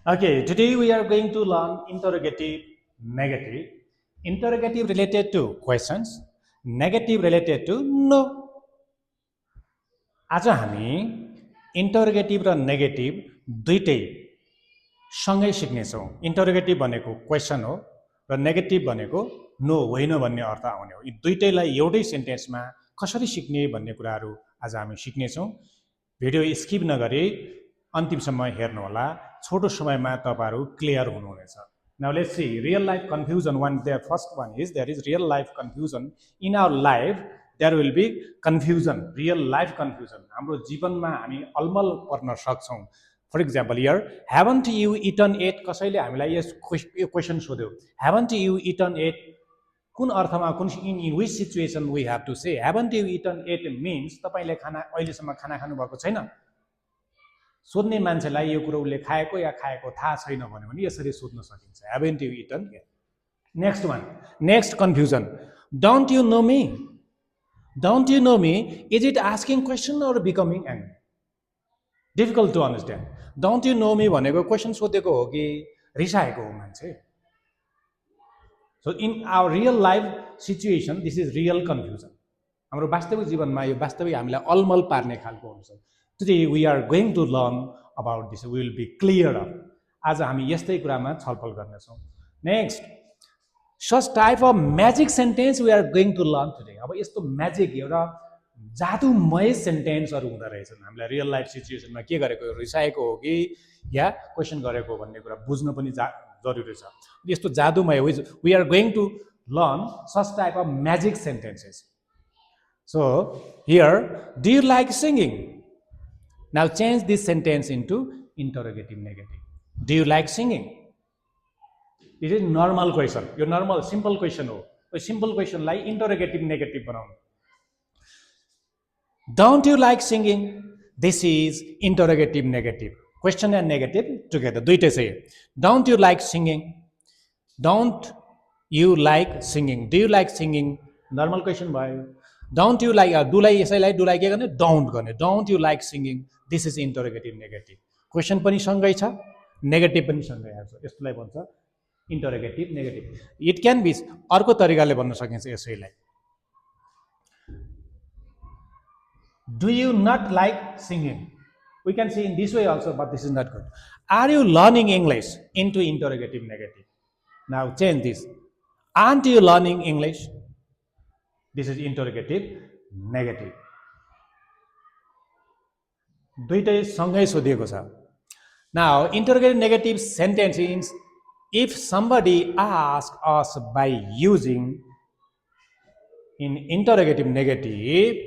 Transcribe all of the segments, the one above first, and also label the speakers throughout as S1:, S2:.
S1: Okay, today we are going to learn interrogative negative. Interrogative related to questions, negative related to no. आज हामी इन्टरोगेटिभ र negative दुईटै सँगै सिक्नेछौँ। इन्टरोगेटिभ भनेको question हो र negative भनेको नो होइन भन्ने अर्थ आउने हो। यी दुईटैलाई एउटै सेन्टेन्समा कसरी सिक्ने भन्ने कुराहरू आज हामी सिक्नेछौँ। भिडियो स्किप नगरी अन्तिमसम्म हेर्नुहोला। छोटो समयमा तपाईहरु clear हुनुहुनेछ। Now let's see real life confusion. First one is there is real life confusion in our life. There will be confusion, real life confusion. हाम्रो जीवनमा हामी अलमल पर्न सक्छौं। For example, here, haven't you eaten yet? कसैले हामीलाई yes question सोध्यो, haven't you eaten yet? कुन अर्थमा, कुन in which situation we have to say haven't you eaten yet means तपाईले खाना अहिलेसम्म खाना खानु भएको छैन। सोध्ने मान्छेलाई यो कुरो उले खाएको या खाएको थाहा छैन भन्यो भने यसरी सोध्न सकिन्छ, haven't you eaten yet? Next one, next confusion, don't you know me? Don't you know me? Is it asking question or becoming angry? Difficult to understand. Don't you know me भनेको क्वेशन सोधेको हो कि रिसाएको हो मान्छे। So in our real life situation, this is real confusion. हाम्रो वास्तविक जीवनमा यो वास्तविक हामीलाई अलमल पार्ने खालको हुन्छ। Today we are going to learn about this. We will be clear up. आज हामी यस्तै कुरामा छलफल गर्नेछौँ। Next, such type of magic sentence we are going to learn today. अब यस्तो म्याजिक एउटा जादुमय सेन्टेन्सहरु हुँदा रहेछन्। हामीलाई रियल लाइफ सिचुएसनमा के गरेको हो, रिसाएको हो कि या क्वेशन गरेको हो भन्ने कुरा बुझ्न पनि जरुरी छ। यस्तो जादुमय we are going to learn such type of magic sentences. So here, do you like singing? Now change this sentence into interrogative negative. Do you like singing? It is normal question. Your normal simple question हो। यो simple question लाई interrogative negative बनाउनु। Don't you like singing? This is interrogative negative. Question and negative together. दुईटै सही। Don't you like singing? Don't you like singing? Do you like singing? Normal question भयो। Don't you like, do लाई यसैलाई do लाई के गर्ने, don't गर्ने। Don't you like singing? This is interrogative negative. Question पनि सँगै छ, negative पनि सँगै आउँछ। यसलाई भन्छ interrogative negative. It can be अर्को तरिकाले भन्न सकिन्छ यसैलाई। Do you not like singing? We can say in this way also, but this is not good. Are you learning English? Into interrogative negative. Now change this. Aren't you learning English? This is interrogative negative. दुईटै सँगै सोधिएको छ। Now interrogative negative sentence is if somebody asks us by using in interrogative negative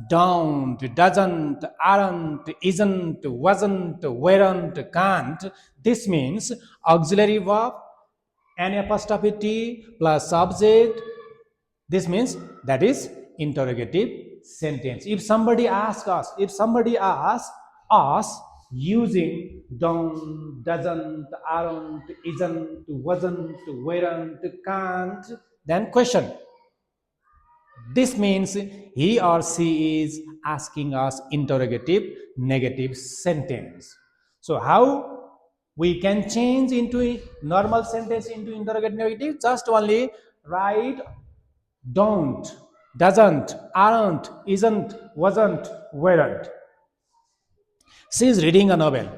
S1: don't, doesn't, aren't, isn't, wasn't, weren't, can't, this means auxiliary verb, an apostrophe T plus subject. This means that is interrogative sentence. If somebody asks us using don't, doesn't, aren't, isn't, wasn't, weren't, can't, then question. This means he or she is asking us interrogative negative sentence. So how we can change into a normal sentence into interrogative negative? Just only write don't, doesn't, aren't, isn't, wasn't, weren't. She is reading a novel.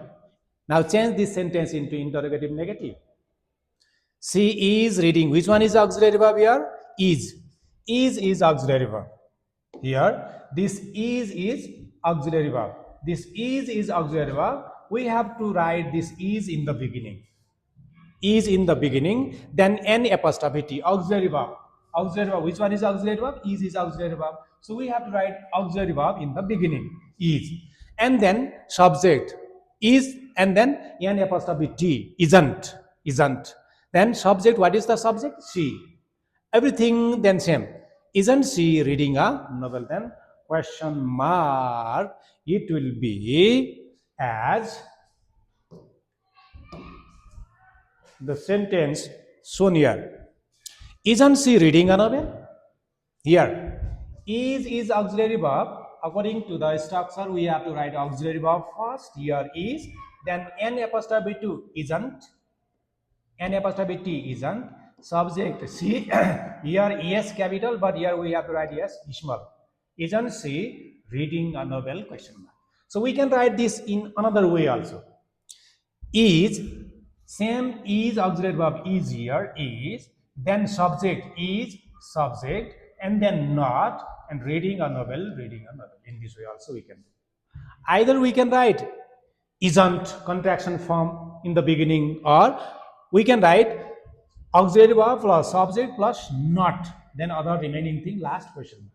S1: Now change this sentence into interrogative negative. She is reading. Which one is auxiliary verb here? Is. Is auxiliary verb. Here, this is auxiliary verb. This is auxiliary verb. We have to write this is in the beginning. Is in the beginning, then an apostrophe T, auxiliary verb. Auxiliary verb. Which one is auxiliary verb? Is auxiliary verb. So we have to write auxiliary verb in the beginning. Is. And then subject. Is and then an apostrophe T. Isn't. Then subject, what is the subject? She. Everything then same. Isn't she reading a novel? Then question mark. It will be as the sentence shown here. Isn't she reading a novel? Here. Is auxiliary verb. According to the structure, we have to write auxiliary verb first. Here is. then N apostrophe T isn't. N apostrophe T isn't. Subject C, here ES capital, but here we have to write ES small. Isn't C reading a novel, question mark. So we can write this in another way also. Is, same is auxiliary verb is here, is, then subject is, subject, and then not, and reading a novel, reading a novel. In this way also we can do. Either we can write isn't contraction form in the beginning, or we can write auxiliary verb plus subject plus not, then other remaining thing last question.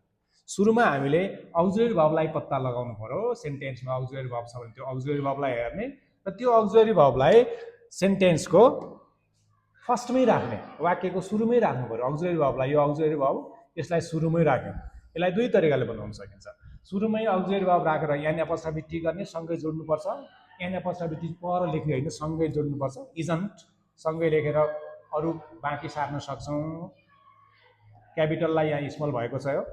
S1: सुरुमा हामीले auxiliary verbलाई पत्ता लगाउनु पर्यो सेन्टेन्समा auxiliary verb छ भने त्यो auxiliary verbलाई हेर्ने र त्यो auxiliary verbलाई सेन्टेन्सको फर्स्टमै राख्ने वाक्यको सुरुमै राख्नु पर्यो auxiliary verbलाई यो auxiliary verb यसलाई सुरुमै राख्यो यसलाई दुई तरिकाले बनाउन सकिन्छ सुरुमै auxiliary verb राखेर n apostrophe t गर्ने सँगै जोड्नु पर्छ n apostrophe t पर लेख्ने हैन सँगै जोड्नु पर्छ isn't सँगै लेखेर अरु बाँकी सार्न सक्छौं क्यापिटललाई यहाँ स्मल भएको छ यो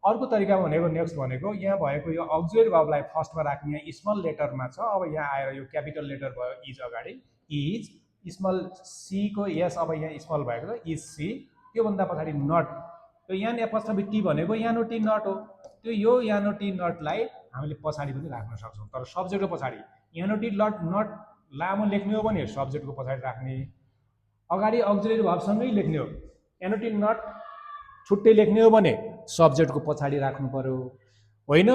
S1: अर्को तरिका भनेको नेक्स्ट भनेको यहाँ भएको यो auxiliary verbलाई फर्स्टमा राख्ने यहाँ स्मल लेटरमा छ अब यहाँ आएर यो क्यापिटल लेटर भयो इज अगाडि इज स्मल सी को एस अब यहाँ स्मल भएको छ इज सी त्यो भन्दा पछाडी नट त्यो यहाँ एपोस्ट्रोफी टी भनेको यहाँ टी नट हो त्यो यो यहाँ टी नटलाई हामीले पछाडी पनि राख्न सक्छौं तर सब्जेक्टको पछाडी यहाँ टी नट लामो लेख्ने हो भने सब्जेक्टको पछाडी राख्ने अगाडि auxiliary verb सँगै लेख्ने हो यहाँ टी नट छुट्टै लेख्ने हो भने सब्जेक्टको पछाडी राख्नु पर्यो होइन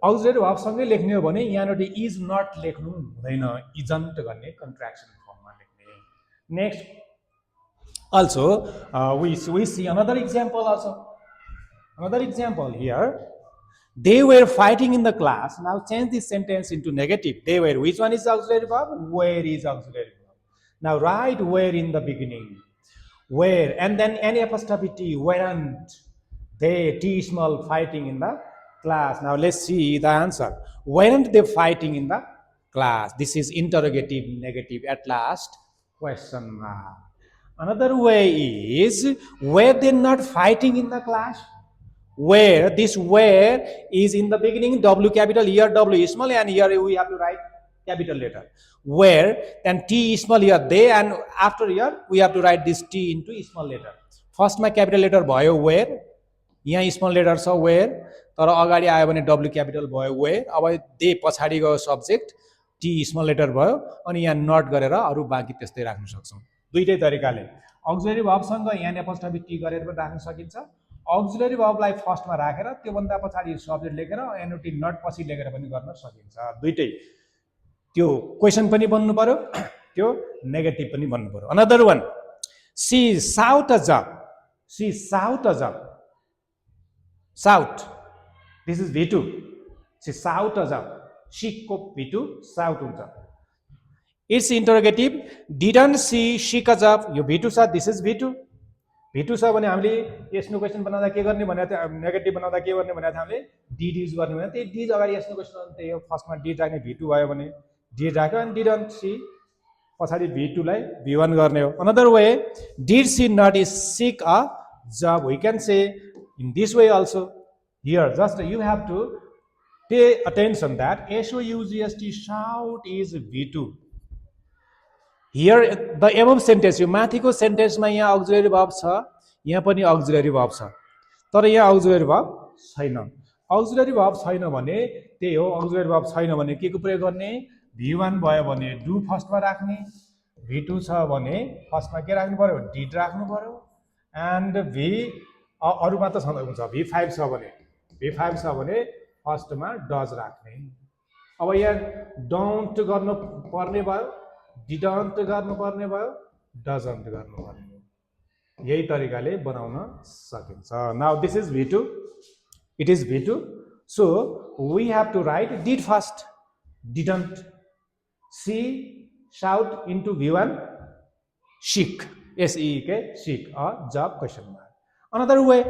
S1: auxiliary verb सँगै लेख्ने हो भने यहाँ टी इज नट लेख्नु हुँदैन isn't गर्ने कन्ट्र्याक्सन फर्ममा लेख्ने next also we see another example here they were fighting in the class now change this sentence into negative they were which one is auxiliary verb where is auxiliary verb now write where in the beginning where and then n apostrophe t weren't they t small fighting in the class now let's see the answer weren't they fighting in the class this is interrogative negative at last question mark another way is were they not fighting in the class where this where is in the beginning w capital here w small and here we have to write capital letter where then t small here they and after here we have to write this t into small letter first ma capital letter भयो where यहाँ small letter छ where तर अगाडि आयो भने w capital भयो where अब दे पछाडी गयो सब्जेक्ट t स्मल लेटर भयो अनि यहाँ नट गरेर अरु बाँकी त्यस्तै राख्न सक्छौं दुईटै तरिकाले auxiliary verb सँग यहाँ apostrophe t गरेर पनि राख्न सकिन्छ auxiliary verb लाई फर्स्टमा राखेर त्यो भन्दा पछाडी सब्जेक्ट लेखेर एनओटी नट पछि लेखेर पनि गर्न सकिन्छ दुईटै त्यो क्वेशन पनि बन्नु पर्यो त्यो नेगेटिभ पनि बन्नु पर्यो अनदर वन सी साउट अ जब साउट दिस इज v2 सी साउट अ जब सी को v2 साउट हुन्छ it's इंटरोगेटिभ didn't C sick a जब यो v2 छ दिस इज v2 v2 छ भने हामीले यसको क्वेशन बनाउँदा के गर्ने भने नेगेटिभ बनाउँदा के गर्ने भने हामीले डिड युज गर्ने भने त्यही डिड अगाडि यसको क्वेशन त्यही हो फर्स्टमा डिड राख्ने v2 भयो भने डिड राख्यो अनि डिडन्ट सी पछाडी v2 लाई v1 गर्ने हो another way did see not is sick a जब वी क्यान से in this way also here just you have to pay attention that SOUGST shout is v2 here the above sentence यो माथिको सेन्टेन्समा यहाँ auxiliary verb छ यहाँ पनि auxiliary verb छ तर यहाँ auxiliary verb छैन auxiliary verb छैन भने त्यही हो auxiliary verb छैन भने के को प्रयोग गर्ने v1 भयो भने do फर्स्टमा राख्ने v2 छ भने फर्स्टमा के राख्नु पर्यो did राख्नु पर्यो and v अरुमा त हुन्छ v5 छ भने फर्स्टमा डज राख्ने अब यहाँ डोन्ट गर्नु पर्ने भयो डिडन्ट गर्नु पर्ने भयो डजन्ट गर्नु पर्ने भयो यही तरिकाले बनाउन सकिन्छ now this is v2 it is v2 so we have to write did first didn't see shout into v1 seek seek seek a job question mark another way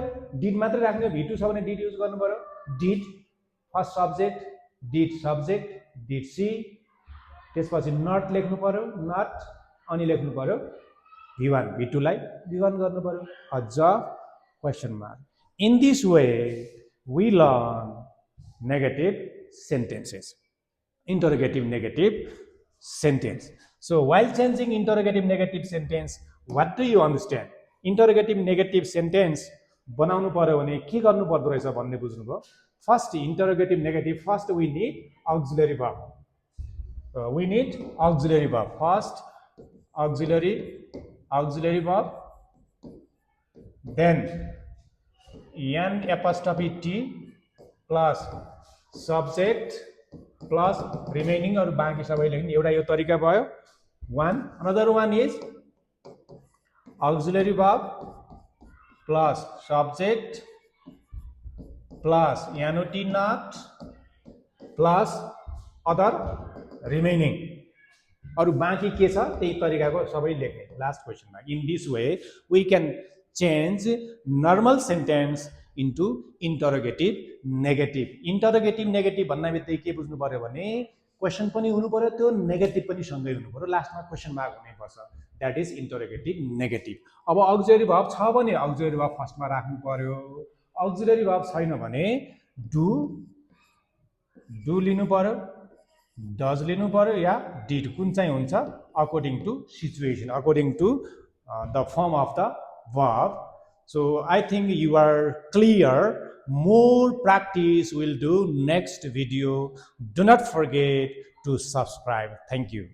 S1: did मात्र राख्ने v2 छ भने did युज गर्नु पर्यो did first subject did see त्यसपछि not लेख्नु पर्यो not अनि लेख्नु पर्यो v1 v2 लाई v1 गर्नु पर्यो a job question mark in this way we learn negative sentences interrogative negative sentence. So while changing interrogative negative sentence, what do you understand? Interrogative negative sentence बनाउनु पर्यो भने के गर्नु पर्दो रहेछ भन्ने बुझ्नुभयो. First interrogative negative, first we need auxiliary verb. We need auxiliary verb. First auxiliary verb, then n apostrophe t plus subject plus remaining or बाँकी सबै लेख्ने एउटा यो तरिका भयो. One, another one is auxiliary verb plus subject plus not not plus other remaining. अरु बाँकी के छ त्यही तरिकाको सबै लेख्ने last क्वेशनमा. In this way we can change normal sentence into interrogative negative. Interrogative negative भन्ने बित्तिकै के बुझ्नु पर्यो भने क्वेशन पनि हुनु पर्यो, त्यो नेगेटिभ पनि सँगै हुनु पर्यो, लास्टमा क्वेशन मार्क हुनै पर्छ. That is interrogative negative. अब auxiliary verb छ भने auxiliary verb फर्स्टमा राख्नु पर्यो. auxiliary verb छैन भने do लिनु पर्यो, does लिनु पर्यो या did, कुन चाहिँ हुन्छ according to situation, according to the form of the verb. So I think you are clear. More practice we'll do next video. Do not forget to subscribe. Thank you.